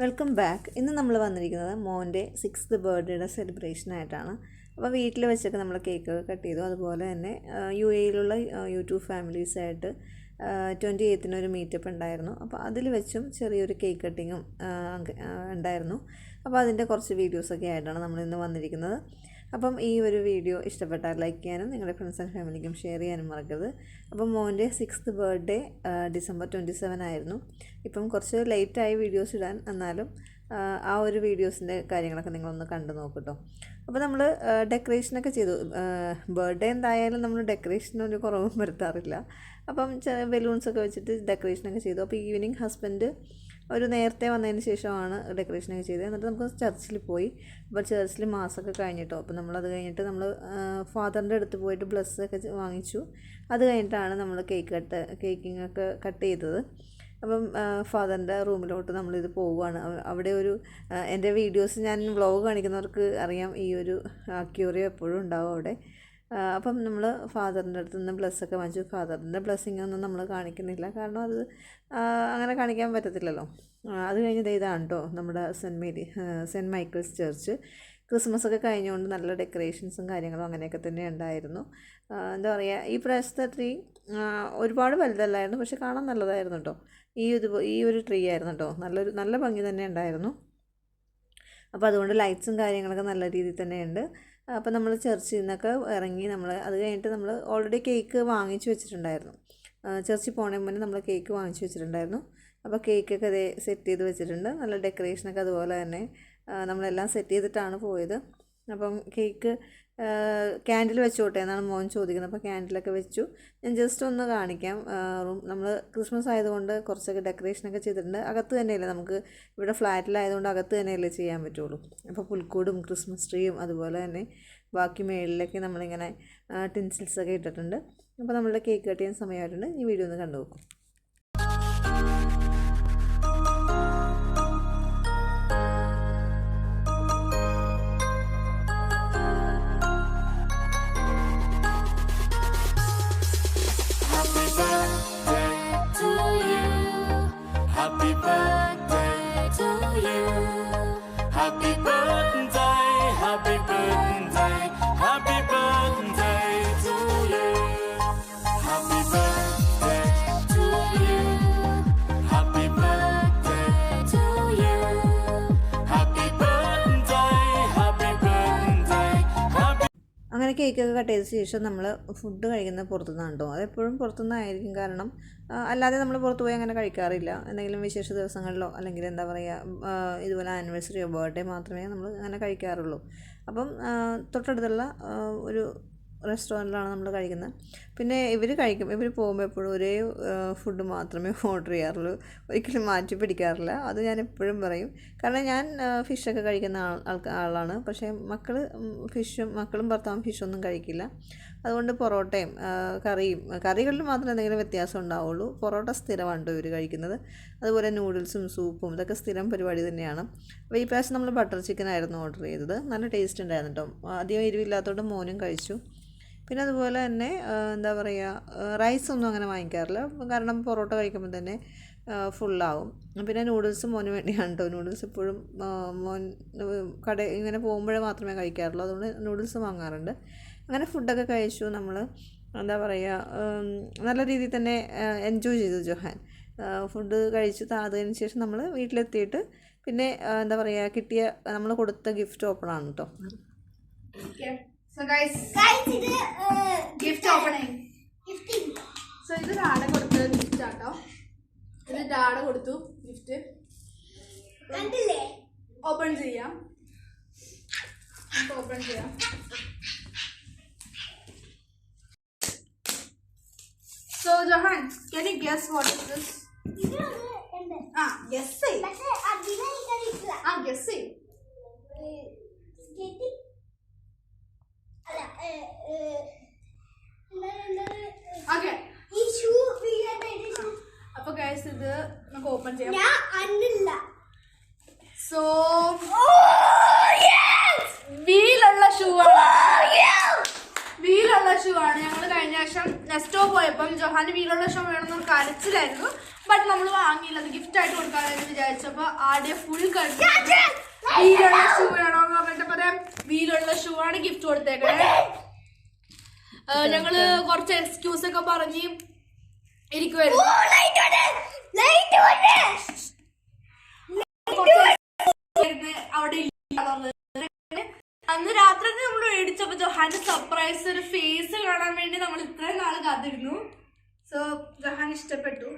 Welcome back. ഇന്ന് നമ്മൾ വന്നിരിക്കുന്നത് മോൻ്റെ 6th ബർത്ത്ഡേയുടെ സെലിബ്രേഷനായിട്ടാണ്. അപ്പോൾ വീട്ടിൽ വെച്ചൊക്കെ നമ്മൾ കേക്ക് കട്ട് ചെയ്തു. അതുപോലെ തന്നെ UAE-യിലുള്ള യൂട്യൂബ് ഫാമിലീസായിട്ട് 28-ന് ഒരു മീറ്റപ്പ് ഉണ്ടായിരുന്നു. അപ്പോൾ അതിൽ വെച്ചും ചെറിയൊരു കേക്ക് കട്ടിങ്ങും ഉണ്ടായിരുന്നു. അപ്പോൾ അതിൻ്റെ കുറച്ച് വീഡിയോസൊക്കെ ആയിട്ടാണ് നമ്മളിന്ന് വന്നിരിക്കുന്നത്. അപ്പം ഈ ഒരു വീഡിയോ ഇഷ്ടപ്പെട്ടാൽ ലൈക്ക് ചെയ്യാനും നിങ്ങളുടെ ഫ്രണ്ട്സ് ആൻഡ് ഫാമിലിക്കും ഷെയർ ചെയ്യാനും മറക്കരുത്. അപ്പം മോൻ്റെ 6th ബർത്ത്ഡേ December 27 ആയിരുന്നു. ഇപ്പം കുറച്ച് ലേറ്റായി വീഡിയോസ് ഇടാൻ, എന്നാലും ആ ഒരു വീഡിയോസിൻ്റെ കാര്യങ്ങളൊക്കെ നിങ്ങളൊന്ന് കണ്ടു നോക്കട്ടോ. അപ്പോൾ നമ്മൾ ഡെക്കറേഷനൊക്കെ ചെയ്തു. ബർത്ത്ഡേ എന്തായാലും നമ്മൾ ഡെക്കറേഷനൊരു കുറവും വരുത്താറില്ല. അപ്പം ബലൂൺസൊക്കെ വെച്ചിട്ട് ഡെക്കറേഷനൊക്കെ ചെയ്തു. അപ്പോൾ ഈവനിങ് ഹസ്ബൻഡ് ഒരു നേരത്തെ വന്നതിന് ശേഷമാണ് ഡെക്കറേഷനൊക്കെ ചെയ്തത്. എന്നിട്ട് നമുക്ക് ചർച്ചിൽ പോയി. അപ്പോൾ ചർച്ചിൽ മാസമൊക്കെ കഴിഞ്ഞിട്ടോ. അപ്പോൾ നമ്മളത് കഴിഞ്ഞിട്ട് നമ്മൾ ഫാദറിൻ്റെ അടുത്ത് പോയിട്ട് ബ്ലസ്സൊക്കെ വാങ്ങിച്ചു. അത് കഴിഞ്ഞിട്ടാണ് നമ്മൾ കേക്കിങ്ങൊക്കെ കട്ട് ചെയ്തത്. അപ്പം ഫാദറിൻ്റെ റൂമിലോട്ട് നമ്മളിത് പോവുകയാണ്. അവിടെ ഒരു എൻ്റെ വീഡിയോസ് ഞാൻ വ്ളോഗ് കാണിക്കുന്നവർക്ക് അറിയാം, ഈ ഒരു അക്വേറിയം എപ്പോഴും ഉണ്ടാവും അവിടെ. അപ്പം നമ്മൾ ഫാദറിൻ്റെ അടുത്ത് നിന്ന് ബ്ലസ്സൊക്കെ വാങ്ങിച്ചു. ഫാദറിൻ്റെ ബ്ലെസ്സിങ്ങൊന്നും നമ്മൾ കാണിക്കുന്നില്ല, കാരണം അത് അങ്ങനെ കാണിക്കാൻ പറ്റത്തില്ലല്ലോ. അത് കഴിഞ്ഞത് ഇതാണ് കേട്ടോ നമ്മുടെ സെൻറ്റ് മൈക്കിൾസ് ചർച്ച്. ക്രിസ്മസ് ഒക്കെ കഴിഞ്ഞുകൊണ്ട് നല്ല ഡെക്കറേഷൻസും കാര്യങ്ങളും അങ്ങനെയൊക്കെ തന്നെ ഉണ്ടായിരുന്നു. എന്താ പറയുക, ഈ പ്രാവശ്യത്തെ ട്രീ ഒരുപാട് വലുതല്ലായിരുന്നു, പക്ഷെ കാണാൻ നല്ലതായിരുന്നു കേട്ടോ. ഈ ഒരു ട്രീ ആയിരുന്നു കേട്ടോ, നല്ല ഭംഗി തന്നെ ഉണ്ടായിരുന്നു. അപ്പോൾ അതുകൊണ്ട് ലൈറ്റ്സും കാര്യങ്ങളൊക്കെ നല്ല രീതിയിൽ തന്നെയുണ്ട്. അപ്പോൾ നമ്മൾ ചർച്ചിൽ നിന്നൊക്കെ ഇറങ്ങി അത് കഴിഞ്ഞിട്ട് നമ്മൾ ഓൾറെഡി കേക്ക് വാങ്ങിച്ചു വെച്ചിട്ടുണ്ടായിരുന്നു. ചർച്ചിൽ പോകണതിന് മുന്നേ നമ്മൾ കേക്ക് വാങ്ങിച്ചു വെച്ചിട്ടുണ്ടായിരുന്നു. അപ്പോൾ കേക്കൊക്കെ അതേ സെറ്റ് ചെയ്ത് വെച്ചിട്ടുണ്ട്. നല്ല ഡെക്കറേഷനൊക്കെ അതുപോലെ തന്നെ നമ്മളെല്ലാം സെറ്റ് ചെയ്തിട്ടാണ് പോയത്. അപ്പം കേക്ക് ക്യാൻഡിൽ വെച്ചോട്ടെ എന്നാണ് മോൻ ചോദിക്കുന്നത്. അപ്പോൾ ക്യാൻഡിലൊക്കെ വെച്ചു. ഞാൻ ജസ്റ്റ് ഒന്ന് കാണിക്കാം. നമ്മൾ ക്രിസ്മസ് ആയതുകൊണ്ട് കുറച്ചൊക്കെ ഡെക്കറേഷനൊക്കെ ചെയ്തിട്ടുണ്ട്. അകത്ത് തന്നെയല്ലേ, നമുക്ക് ഇവിടെ ഫ്ലാറ്റിലായതുകൊണ്ട് അകത്ത് തന്നെയല്ലേ ചെയ്യാൻ പറ്റുള്ളൂ. അപ്പോൾ പുൽക്കൂടും ക്രിസ്മസ് ട്രീയും അതുപോലെ തന്നെ ബാക്കി മേളിലൊക്കെ നമ്മളിങ്ങനെ ടിൻസിൽസൊക്കെ ഇട്ടിട്ടുണ്ട്. അപ്പോൾ നമ്മളുടെ കേക്ക് കട്ട് ചെയ്യാൻ സമയമായിട്ടുണ്ട്. ഈ വീഡിയോ ഒന്ന് കണ്ടു നോക്കും. അങ്ങനെ കേക്കൊക്കെ കട്ട് ചെയ്ത ശേഷം നമ്മൾ ഫുഡ് കഴിക്കുന്നത് പുറത്തുനിന്നാണ് കേട്ടോ. അതെപ്പോഴും പുറത്തുനിന്നായിരിക്കും, കാരണം അല്ലാതെ നമ്മൾ പുറത്ത് പോയി അങ്ങനെ കഴിക്കാറില്ല. എന്തെങ്കിലും വിശേഷ ദിവസങ്ങളിലോ അല്ലെങ്കിൽ എന്താ പറയുക, ഇതുപോലെ ആനിവേഴ്സറിയോ ബർത്ത്ഡേ മാത്രമേ നമ്മൾ അങ്ങനെ കഴിക്കാറുള്ളൂ. അപ്പം തൊട്ടടുത്തുള്ള ഒരു റെസ്റ്റോറൻറ്റിലാണ് നമ്മൾ കഴിക്കുന്നത്. പിന്നെ ഇവർ പോകുമ്പോൾ എപ്പോഴും ഒരേ ഫുഡ് മാത്രമേ ഓർഡർ ചെയ്യാറുള്ളൂ, ഒരിക്കലും മാറ്റി പിടിക്കാറില്ല. അത് ഞാൻ എപ്പോഴും പറയും. കാരണം ഞാൻ ഫിഷൊക്കെ കഴിക്കുന്ന ആളാണ്, പക്ഷേ മക്കളും ഭർത്താവും ഫിഷൊന്നും കഴിക്കില്ല. അതുകൊണ്ട് പൊറോട്ടയും കറികളിൽ മാത്രമേ എന്തെങ്കിലും വ്യത്യാസം ഉണ്ടാവുള്ളൂ. പൊറോട്ട സ്ഥിരമാണ് ഇവർ കഴിക്കുന്നത്. അതുപോലെ നൂഡിൽസും സൂപ്പും ഇതൊക്കെ സ്ഥിരം പരിപാടി തന്നെയാണ്. അപ്പോൾ ഈ പ്രാവശ്യം നമ്മൾ ബട്ടർ ചിക്കൻ ആയിരുന്നു ഓർഡർ ചെയ്തത്. നല്ല ടേസ്റ്റ് ഉണ്ടായിരുന്നു കേട്ടോ. അധികം എരിവില്ലാത്തതുകൊണ്ട് മോനും കഴിച്ചു. പിന്നെ അതുപോലെ തന്നെ എന്താ പറയുക, റൈസൊന്നും അങ്ങനെ വാങ്ങിക്കാറില്ല, കാരണം പൊറോട്ട കഴിക്കുമ്പോൾ തന്നെ ഫുള്ളാവും. പിന്നെ നൂഡിൽസ് മോന് വേണ്ടിയാണ് കേട്ടോ. നൂഡിൽസ് എപ്പോഴും മോൻ ഇങ്ങനെ പോകുമ്പോഴേ മാത്രമേ കഴിക്കാറുള്ളൂ, അതുകൊണ്ട് നൂഡിൽസ് വാങ്ങാറുണ്ട്. അങ്ങനെ ഫുഡൊക്കെ കഴിച്ചു. നമ്മൾ എന്താ പറയുക, നല്ല രീതിയിൽ തന്നെ എൻജോയ് ചെയ്തു ജൊഹാൻ. ഫുഡ് കഴിച്ചു താതിന് ശേഷം നമ്മൾ വീട്ടിലെത്തിയിട്ട് പിന്നെ എന്താ പറയുക, നമ്മൾ കൊടുത്ത ഗിഫ്റ്റ് ഓപ്പണാണ് കേട്ടോ. So guys, ഇത് gift opening. So ഇത് ഡാഡ കൊടുത്ത ഗിഫ്റ്റ് ആട്ടോ. ഇത് ഡാഡ കൊടുത്തു ഗിഫ്റ്റ്. കണ്ടില്ലേ? ഓപ്പൺ ചെയ്യാം. So Johan, can you guess what is this? Guess say. Guess say. Skating. അപ്പൊ ഗൈസ് ഇത് നമുക്ക് ഓപ്പൺ ചെയ്യാം. സോ വീലുള്ള ഷൂ ആണ്. ഞങ്ങൾ കഴിഞ്ഞ വർഷം നെസ്റ്റോ പോയപ്പം ജൊഹാന് വീലുള്ള ഷൂ വേണമെന്നൊരു കരച്ചിലായിരുന്നു. ബട്ട് നമ്മൾ വാങ്ങിയില്ല, അത് ഗിഫ്റ്റ് ആയിട്ട് കൊടുക്കാനായിട്ട് വിചാരിച്ചപ്പോ ആദ്യം ഫുൾ കണ്ടു വീലുള്ള ഷൂ വേണോന്ന് പറഞ്ഞിട്ട് അതെ വീലുള്ള ഷൂ ആണ് ഗിഫ്റ്റ് കൊടുത്തേക്കണേ. ഞങ്ങള് കുറച്ച് എക്സ്ക്യൂസ് ഒക്കെ പറഞ്ഞ് ഇരിക്കുവായിരുന്നു. അവിടെ അന്ന് രാത്രി നമ്മൾ മേടിച്ചപ്പോ ജൊഹാന്റെ സർപ്രൈസ് ഒരു ഫേസ് കാണാൻ വേണ്ടി നമ്മൾ ഇത്രയും നാൾ കാത്തിരുന്നു. സോ ജൊഹാൻ ഇഷ്ടപ്പെട്ടു.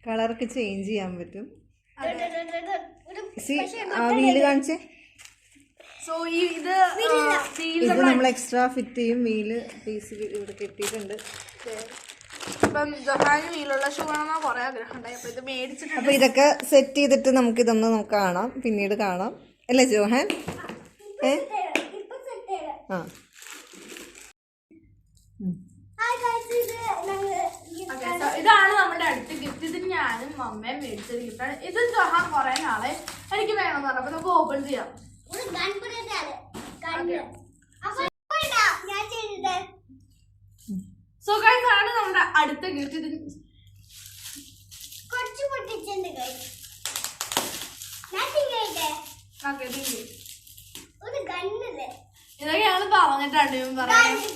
കളറൊക്കെ ചേഞ്ച് ചെയ്യാൻ പറ്റും. വീല് കാണിച്ചേ. സോ ഇത് നമ്മൾ എക്സ്ട്രാ ഫിറ്റ് ചെയ്യും. വീല് പീസ് ഇവിടെ കെട്ടിയിട്ടുണ്ട്. ഇപ്പം ജൊഹാന് വീലുള്ള ഷൂ ആണെന്നാ കുറെ ആഗ്രഹം ഉണ്ടായി. അപ്പൊ ഇത് മേടിച്ചിട്ടുണ്ട്. അപ്പൊ ഇതൊക്കെ സെറ്റ് ചെയ്തിട്ട് നമുക്കിതൊന്ന് കാണാം, പിന്നീട് കാണാം അല്ലേ ജോഹാൻ? ആ ഇതാണ് നമ്മുടെ അടുത്ത ഗിഫ്റ്റ്. ഇത് ഞാനും മമ്മയും മേടിച്ചൊരു ഗിഫ്റ്റാണ്. ഇത് ജൊഹാൻ കുറെ നാളെ എനിക്ക് വേണമെന്ന് പറഞ്ഞപ്പോ നമുക്ക് ഓപ്പൺ ചെയ്യാം. സോ ഗൈസ് ആണ് നമ്മുടെ അടുത്ത ഗിഫ്റ്റ്. ഇത് ഇതൊക്കെ ഞങ്ങള് പറഞ്ഞിട്ടാണ് ഇവൻ പറയുന്നത്.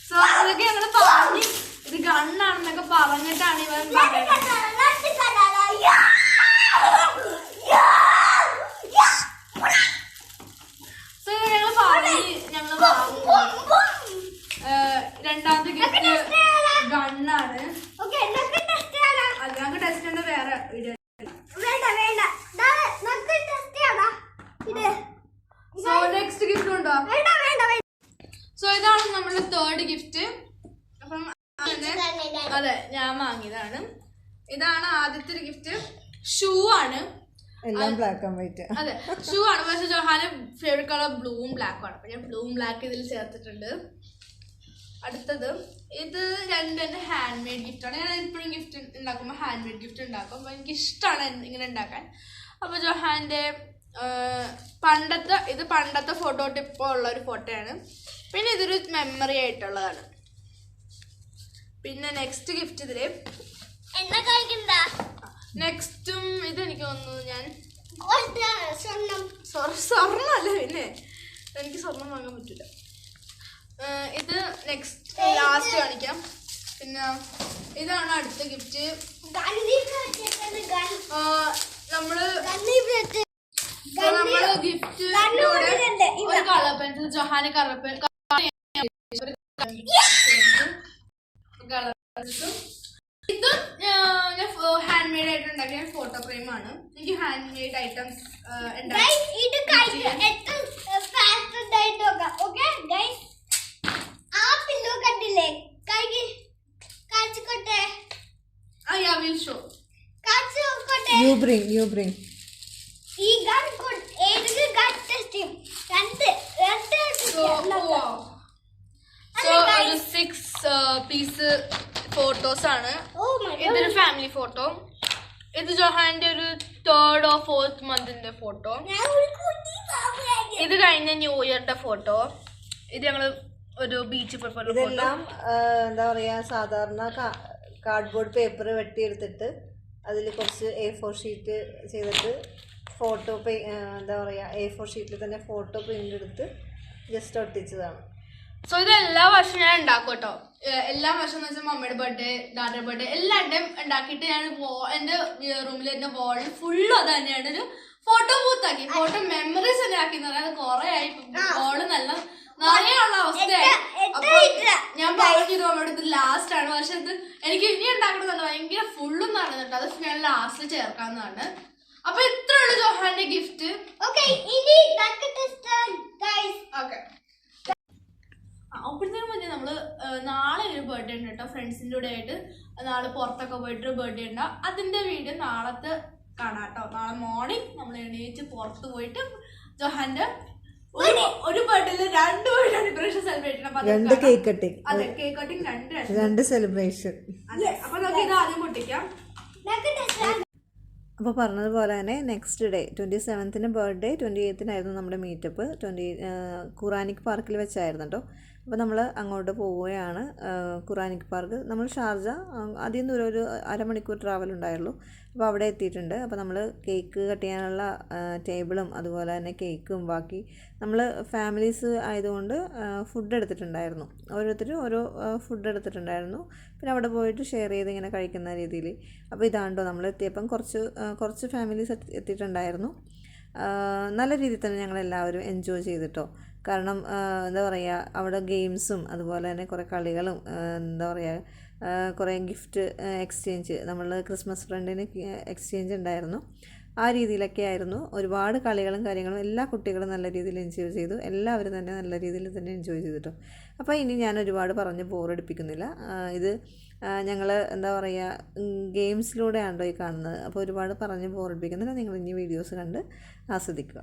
സോ ഇതൊക്കെ ഞങ്ങള് പറഞ്ഞ് ഇത് ഗണ്ണാണെന്നൊക്കെ പറഞ്ഞിട്ടാണ് ഇവൻ പറയുന്നത്. സോ ഞങ്ങള് പറഞ്ഞ് ഞങ്ങള് വാങ്ങും. രണ്ടാമത്തെ ഗിഫ്റ്റ് ഗണ്ണാണ്. അത് ഞങ്ങൾക്ക് ടെസ്റ്റ് ഉണ്ട്, വേറെ വീഡിയോ. സോ നെക്സ്റ്റ് ഗിഫ്റ്റ് ഉണ്ടോ? സോ ഇതാണ് നമ്മുടെ തേർഡ് ഗിഫ്റ്റ്. അപ്പം അതെ ഞാൻ വാങ്ങിയതാണ്. ഇതാണ് ആദ്യത്തെ ഗിഫ്റ്റ്. ഷൂ ആണ്. എല്ലാം ബ്ലാക്ക് ആൻഡ് വൈറ്റ്. അതെ ഷൂ ആണ്. പക്ഷെ ജൊഹാന് ഫേവറേറ്റ് കളർ ബ്ലൂവും ബ്ലാക്കും ആണ്. അപ്പൊ ഞാൻ ബ്ലൂവും ബ്ലാക്ക് ഇതിൽ ചേർത്തിട്ടുണ്ട്. അടുത്തത് ഇത് രണ്ടും ഹാൻഡ് മെയ്ഡ് ഗിഫ്റ്റാണ്. ഞാൻ എപ്പോഴും ഗിഫ്റ്റ് ഉണ്ടാക്കുമ്പോൾ ഹാൻഡ് മെയ്ഡ് ഗിഫ്റ്റ് ഉണ്ടാക്കും. അപ്പോൾ എനിക്ക് ഇഷ്ടമാണ് ഇങ്ങനെ ഉണ്ടാക്കാൻ. അപ്പോൾ ജൊഹാൻ്റെ പണ്ടത്തെ ഫോട്ടോ ഇപ്പോൾ ഉള്ള ഒരു ഫോട്ടോയാണ്. പിന്നെ ഇതൊരു മെമ്മറി ആയിട്ടുള്ളതാണ്. പിന്നെ നെക്സ്റ്റ് ഗിഫ്റ്റ് ഇതില് നെക്സ്റ്റും ഇതെനിക്ക് തോന്നുന്നു ഞാൻ സ്വർണ്ണല്ല. പിന്നെ എനിക്ക് സ്വർണം വാങ്ങാൻ പറ്റില്ല. ഇത് നെക്സ്റ്റ് ലാസ്റ്റ് കാണിക്കാം. പിന്നെ ഇതാണ് അടുത്ത ഗിഫ്റ്റ്. നമ്മള് ഗിഫ്റ്റിലൂടെ ഒരു കളർ പെൻസിൽ ജൊഹാന് കളർ പെൻസിൽ ഇത് ഹാൻഡ് മെയ്ഡ് ആയിട്ട് ഉണ്ടാക്കിയ ഫോട്ടോ ഫ്രെയിം ആണ്. എനിക്ക് hand made items I will show. You bring. So ഒരു 6 പീസ് ഫോട്ടോസ് ആണ്. ഇതൊരു ഫാമിലി ഫോട്ടോ. ഇത് ജൊഹാന്റെ ഒരു 3rd or 4th മന്തിന്റെ ഫോട്ടോ. ഇത് കഴിഞ്ഞ ന്യൂ ഇയറിന്റെ ഫോട്ടോ. ഇത് ഞങ്ങള് ഒരു ബീച്ച് പോയ ഇതെല്ലാം എന്താ പറയാ സാധാരണ കാർഡ്ബോർഡ് പേപ്പർ വെട്ടിയെടുത്തിട്ട് അതിൽ കുറച്ച് A4 ഷീറ്റ് ചെയ്തിട്ട് ഫോട്ടോ എന്താ പറയുക A4 ഷീറ്റിൽ തന്നെ ഫോട്ടോ പ്രിൻ്റ് എടുത്ത് ജസ്റ്റ് ഒട്ടിച്ചതാണ്. സോ ഇത് എല്ലാ വർഷവും ഞാൻ ഉണ്ടാക്കും കേട്ടോ. എല്ലാ വർഷം എന്ന് വെച്ചാൽ മമ്മിയുടെ ബർത്ത്ഡേ, ഡാഡിയുടെ ബർത്ത്ഡേ എല്ലാവരുടെയും ഉണ്ടാക്കിയിട്ട് ഞാൻ എൻ്റെ റൂമിൽ എൻ്റെ വാളിൽ ഫുള്ളും അത് തന്നെയാണ് ഒരു ഫോട്ടോ ബൂത്താക്കി. ഫോട്ടോ മെമ്മറീസ് തന്നെ ആക്കി എന്ന് പറയാൻ കുറെ ആയി. വാള് നല്ല നിറയുള്ള അവസ്ഥയായി. അപ്പൊ ഞാൻ പറഞ്ഞത് നമ്മുടെ ഇത് ലാസ്റ്റ് ആണ്. പക്ഷെ ഇത് എനിക്ക് ഇനി ഉണ്ടാക്കണമെന്നുണ്ട്. ഭയങ്കര ഫുള്ളും നടന്നിട്ട് അത് ഞാൻ ലാസ്റ്റ് ചേർക്കാവുന്നതാണ്. അപ്പൊ ഇത്ര ഉള്ളു ജൊഹാന്റെ ഗിഫ്റ്റ്. അപ്പോഴത്തേനും മുന്നേ നമ്മള് നാളെ ഒരു ബർത്ത്ഡേ ഉണ്ട് കേട്ടോ. ഫ്രണ്ട്സിൻ്റെ കൂടെ ആയിട്ട് നാളെ പുറത്തൊക്കെ പോയിട്ട് ബർത്ത്ഡേ ഉണ്ടാവും. അതിന്റെ വീഡിയോ നാളത്തെ കാണാം കേട്ടോ. നാളെ മോർണിംഗ് നമ്മൾ എണീറ്റ് പുറത്ത് പോയിട്ട് ജൊഹാന്റെ ഒരു ബർത്ത്ഡേയില് 2 സെലിബ്രേഷൻ സെലിബ്രേറ്റ് ചെയ്യണം. രണ്ട് കേക്ക് കട്ടിങ്. അതെ കേക്ക് കട്ടിങ് രണ്ട് സെലിബ്രേഷൻ. അപ്പൊ നമുക്ക് ഇത് ആദ്യം പൊട്ടിക്കാം. അപ്പോൾ പറഞ്ഞതുപോലെ തന്നെ next day 27th birthday, 28th നമ്മുടെ മീറ്റപ്പ്. ഖുറാനിക് പാർക്കിൽ വെച്ചായിരുന്നു കേട്ടോ. അപ്പോൾ നമ്മൾ അങ്ങോട്ട് പോവുകയാണ്. Quranic park. നമ്മൾ ഷാർജ ആദ്യം ദൂരം ഒരു അരമണിക്കൂർ ട്രാവൽ ഉണ്ടായുള്ളൂ. അപ്പോൾ അവിടെ എത്തിയിട്ടുണ്ട്. അപ്പോൾ നമ്മൾ കേക്ക് കട്ട് ചെയ്യാനുള്ള ടേബിളും അതുപോലെ തന്നെ കേക്കും ബാക്കി നമ്മൾ ഫാമിലീസ് ആയതുകൊണ്ട് ഫുഡ് എടുത്തിട്ടുണ്ടായിരുന്നു. ഓരോരുത്തരും ഓരോ ഫുഡ് എടുത്തിട്ടുണ്ടായിരുന്നു. പിന്നെ അവിടെ പോയിട്ട് ഷെയർ ചെയ്ത് ഇങ്ങനെ കഴിക്കുന്ന രീതിയിൽ. അപ്പോൾ ഇതാണ്ടോ നമ്മൾ എത്തിയപ്പം കുറച്ച് ഫാമിലീസ് എത്തിയിട്ടുണ്ടായിരുന്നു. നല്ല രീതിയിൽ തന്നെ ഞങ്ങളെല്ലാവരും എൻജോയ് ചെയ്തിട്ടോ. കാരണം എന്താ പറയുക, അവിടെ ഗെയിംസും അതുപോലെ തന്നെ കുറേ കളികളും എന്താ പറയുക കുറേ ഗിഫ്റ്റ് എക്സ്ചേഞ്ച്, നമ്മൾ ക്രിസ്മസ് ഫ്രണ്ടിന് എക്സ്ചേഞ്ച് ഉണ്ടായിരുന്നു. ആ രീതിയിലൊക്കെ ആയിരുന്നു. ഒരുപാട് കളികളും കാര്യങ്ങളും എല്ലാ കുട്ടികളും നല്ല രീതിയിൽ എൻജോയ് ചെയ്തു. എല്ലാവരും തന്നെ നല്ല രീതിയിൽ തന്നെ എൻജോയ് ചെയ്തിട്ടോ. അപ്പോൾ ഇനി ഞാൻ ഒരുപാട് പറഞ്ഞ് ബോറടിപ്പിക്കുന്നില്ല. ഇത് ഞങ്ങൾ എന്താ പറയുക ഗെയിംസിലൂടെയാണല്ലോ ഈ കാണുന്നത്. അപ്പോൾ ഒരുപാട് പറഞ്ഞ് ബോറടിപ്പിക്കുന്നില്ല. നിങ്ങൾ ഇനി വീഡിയോസ് കണ്ട് ആസ്വദിക്കുക.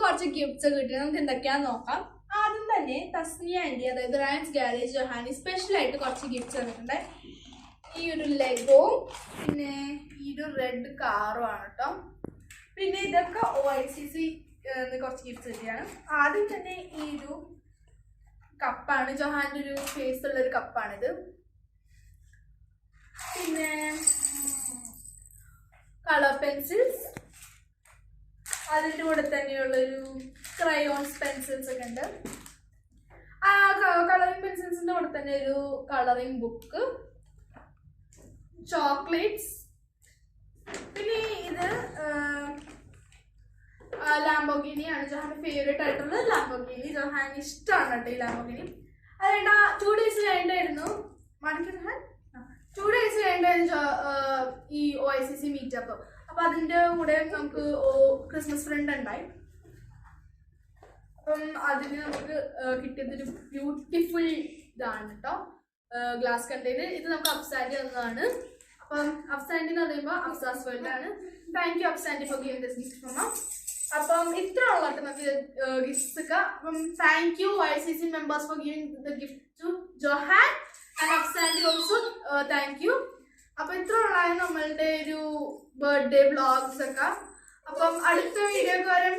കുറച്ച് ഗിഫ്റ്റ്സ് കിട്ടി. നമുക്ക് എന്തൊക്കെയാന്ന് നോക്കാം. ആദ്യം തന്നെ തസ്നിയ ആൻറ്റി, അതായത് റയൻസ് ഗാരേജ് ജൊഹാനി സ്പെഷ്യൽ ആയിട്ട് കുറച്ച് ഗിഫ്റ്റ്സ് തന്നിട്ടുണ്ട്. ഈ ഒരു ലെഗോ, പിന്നെ ഈ ഒരു റെഡ് കാറും ആണ് കേട്ടോ. പിന്നെ ഇതൊക്കെ OICC കുറച്ച് ഗിഫ്റ്റ്സ് കിട്ടിയാണ്. ആദ്യം തന്നെ ഈ ഒരു കപ്പാണ്, ജൊഹാൻ്റെ ഒരു ഫേസ് ഉള്ള ഒരു കപ്പാണിത്. പിന്നെ കളർ പെൻസിൽസ്, അതിൻ്റെ കൂടെ തന്നെയുള്ളൊരു ക്രയോൺസ് പെൻസിൽസ് ഒക്കെ ഉണ്ട്. ആ കളറിംഗ് പെൻസിൽസിൻ്റെ കൂടെ തന്നെ ഒരു കളറിംഗ് ബുക്ക്, ചോക്ലേറ്റ്സ്. പിന്നെ ഇത് ലാംബോർഗിനി ആണ്, ജൊഹാൻ്റെ ഫേവറേറ്റ് ആയിട്ടുള്ള ലാംബോർഗിനി. ജൊഹാൻ ഇഷ്ടമാണ് കേട്ടോ ഈ ലാംബോർഗിനി. അതുകൊണ്ട് 2 days കഴിഞ്ഞായിരുന്നു മണിക്കൂർ 2 days കഴിഞ്ഞായിരുന്നു ഈ OICC മീറ്റപ്പ്. അപ്പൊ അതിന്റെ കൂടെ നമുക്ക് ക്രിസ്മസ് ഫ്രണ്ട് ഉണ്ടായി. അപ്പം അതിന് നമുക്ക് കിട്ടിയതൊരു ബ്യൂട്ടിഫുൾ ഇതാണ് കേട്ടോ, ഗ്ലാസ് കണ്ടെയ്നർ. ഇത് നമുക്ക് അപ്സാൻഡി തന്നതാണ്. അപ്പം അപ്സാൻഡി എന്ന് പറയുമ്പോൾ അപ്സാസ് വേൾഡ് ആണ്. താങ്ക് യു അപ്സാൻഡി ഫോർ ഗിവിംഗ് ദിസ് ഗിഫ്റ്റ് മമ്മ. അപ്പം ഇത്ര ഉള്ള നമുക്ക് ഗിഫ്റ്റ്സ് ഒക്കെ. അപ്പം താങ്ക് യു YCC members for giving the gift to Johan and Afsani also. Thank you. അപ്പൊ ഇത്ര ഉള്ളതാണ് നമ്മളുടെ ഒരു ബർത്ത്ഡേ വ്ളോഗ്സ് ഒക്കെ. അപ്പം അടുത്ത വീഡിയോ വരും.